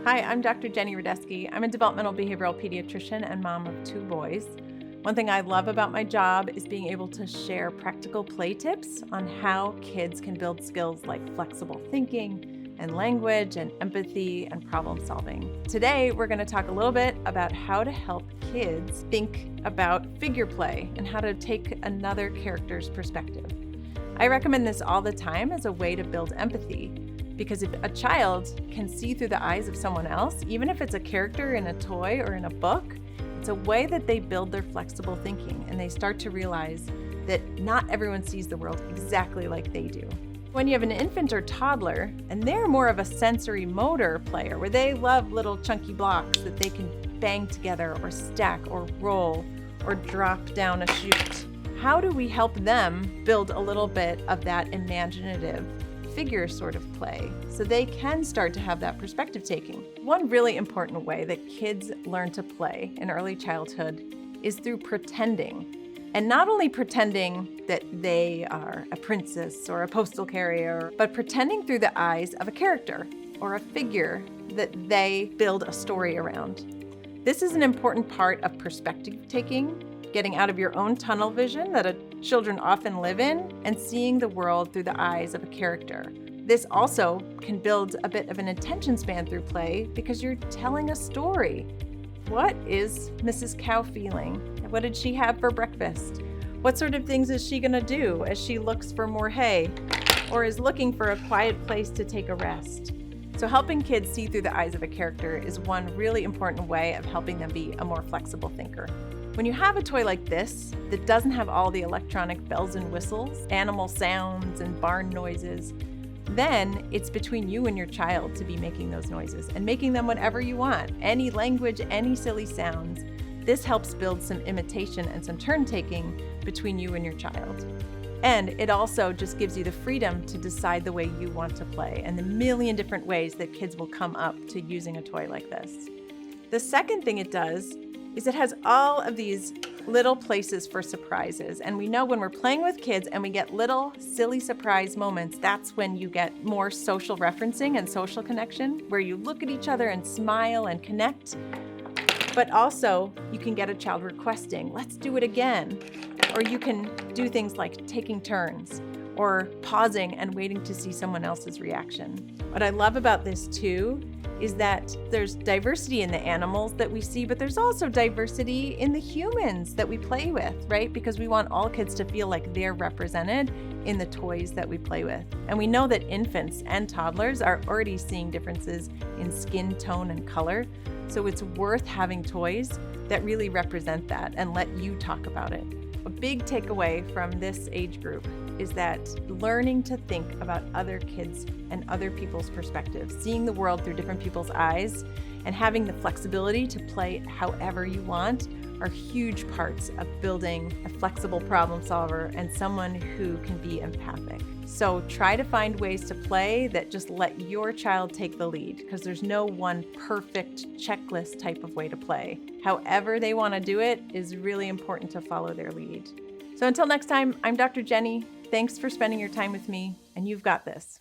Hi, I'm Dr. Jenny Radesky. I'm a developmental behavioral pediatrician and mom of 2 boys. One thing I love about my job is being able to share practical play tips on how kids can build skills like flexible thinking and language and empathy and problem solving. Today, we're going to talk a little bit about how to help kids think about figure play and how to take another character's perspective. I recommend this all the time as a way to build empathy. Because if a child can see through the eyes of someone else, even if it's a character in a toy or in a book, it's a way that they build their flexible thinking and they start to realize that not everyone sees the world exactly like they do. When you have an infant or toddler, and they're more of a sensory motor player where they love little chunky blocks that they can bang together or stack or roll or drop down a chute, how do we help them build a little bit of that imaginative figure sort of play so they can start to have that perspective taking? One really important way that kids learn to play in early childhood is through pretending. And not only pretending that they are a princess or a postal carrier, but pretending through the eyes of a character or a figure that they build a story around. This is an important part of perspective taking, getting out of your own tunnel vision that children often live in and seeing the world through the eyes of a character. This also can build a bit of an attention span through play because you're telling a story. What is Mrs. Cow feeling? What did she have for breakfast? What sort of things is she gonna do as she looks for more hay or is looking for a quiet place to take a rest? So helping kids see through the eyes of a character is one really important way of helping them be a more flexible thinker. When you have a toy like this that doesn't have all the electronic bells and whistles, animal sounds, and barn noises, then it's between you and your child to be making those noises and making them whatever you want, any language, any silly sounds. This helps build some imitation and some turn-taking between you and your child. And it also just gives you the freedom to decide the way you want to play and the million different ways that kids will come up to using a toy like this. The second thing it does is it has all of these little places for surprises. And we know when we're playing with kids and we get little silly surprise moments, that's when you get more social referencing and social connection, where you look at each other and smile and connect. But also you can get a child requesting, let's do it again. Or you can do things like taking turns or pausing and waiting to see someone else's reaction. What I love about this too is that there's diversity in the animals that we see, but there's also diversity in the humans that we play with, right? Because we want all kids to feel like they're represented in the toys that we play with. And we know that infants and toddlers are already seeing differences in skin tone and color. So it's worth having toys that really represent that and let you talk about it. A big takeaway from this age group is that learning to think about other kids and other people's perspectives, seeing the world through different people's eyes, and having the flexibility to play however you want are huge parts of building a flexible problem solver and someone who can be empathic. So try to find ways to play that just let your child take the lead, because there's no one perfect checklist type of way to play. However they want to do it is really important to follow their lead. So until next time, I'm Dr. Jenny. Thanks for spending your time with me, and you've got this.